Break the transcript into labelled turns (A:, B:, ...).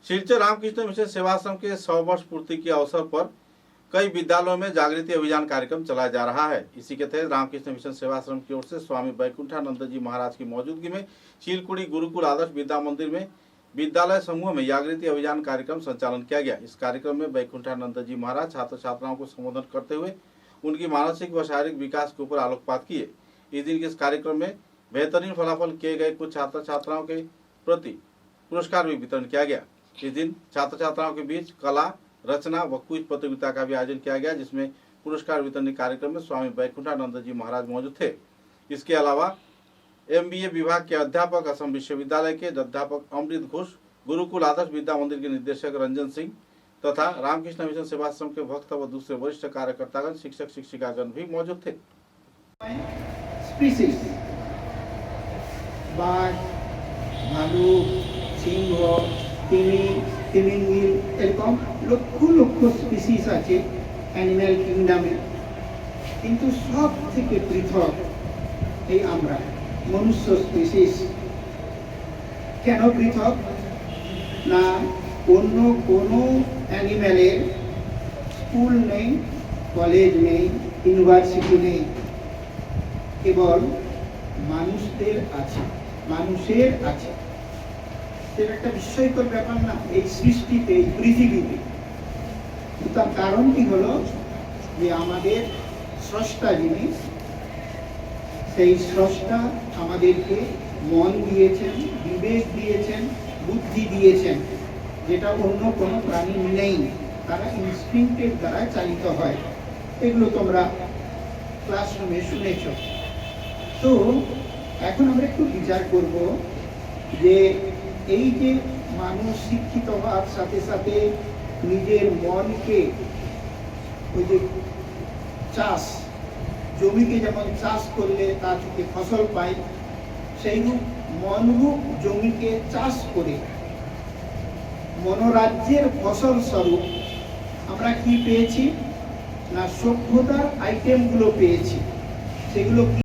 A: Silchar Ramakrishna mission Sevashram के 100 वर्ष पूर्ति के अवसर पर कई विद्यालयों में जागृति अभियान कार्यक्रम चलाया जा रहा है। इसी के तहत रामकृष्ण मिशन सेवाश्रम की ओर से स्वामी वैकुंठानंद जी महाराज की मौजूदगी में चीलकुड़ी गुरुकुल आदर्श विद्या मंदिर में विद्यालय समूह में जागृति अभियान कार्यक्रम संचालन किया गया। इस कार्यक्रम में वैकुंठानंद जी महाराज छात्र छात्राओं को संबोधन करते हुए उनकी मानसिक व शारीरिक विकास के ऊपर आलोकपात किए। इस दिन के इस कार्यक्रम में बेहतरीन फलाफल किए गए कुछ छात्र छात्राओं के प्रति पुरस्कार भी वितरण किया गया। इस दिन छात्र छात्राओं के बीच कला, रचना व क्विज प्रतियोगिता का भी आयोजन किया गया, जिसमें पुरस्कार वितरण कार्यक्रम में स्वामी वैकुंठानंद जी महाराज मौजूद थे। इसके अलावा MBA विभाग के अध्यापक, असम विश्वविद्यालय के अध्यापक अमृत घोष, गुरुकुल आदर्श विद्या मंदिर के निदेशक रंजन सिंह तथा रामकृष्ण मिशन सेवाश्रम के भक्त व दूसरे वरिष्ठ कार्यकर्तागण, शिक्षक शिक्षिकागण भी मौजूद थे।
B: এরকম লক্ষ লক্ষ স্পিসিস আছে অ্যানিম্যাল কিংডমে, কিন্তু সব থেকে পৃথক এই আমরা মনুষ্য স্পিসিস। কেন পৃথক? না অন্য কোনো অ্যানিম্যালের স্কুল নেই, কলেজ নেই, ইউনিভার্সিটি নেই, কেবল মানুষের আছে। এটা একটা বিস্ময়কর ব্যাপার না এই সৃষ্টিতে, এই পৃথিবীতে। তার কারণটি হলো যে আমাদের স্রষ্টা যিনি, সেই স্রষ্টা আমাদেরকে মন দিয়েছেন, বিবেক দিয়েছেন, বুদ্ধি দিয়েছেন, যেটা অন্য কোনো প্রাণী নেই। তারা ইনস্টিংক্টের দ্বারা চালিত হয়। এগুলো তোমরা ক্লাসরুমে শুনেছ। তো এখন আমরা একটু বিচার করব যে এই যে মানুষ শিক্ষিত হওয়ার সাথে সাথে নিজের মনকে, ওই যে চাষ, জমিকে যেমন চাষ করলে তা থেকে ফসল পাই, সেইরূপ মনরূপ জমিকে চাষ করে মনোরাজ্যের ফসল স্বরূপ আমরা কি পেয়েছি? না সভ্যতার আইটেমগুলো পেয়েছি। সেগুলো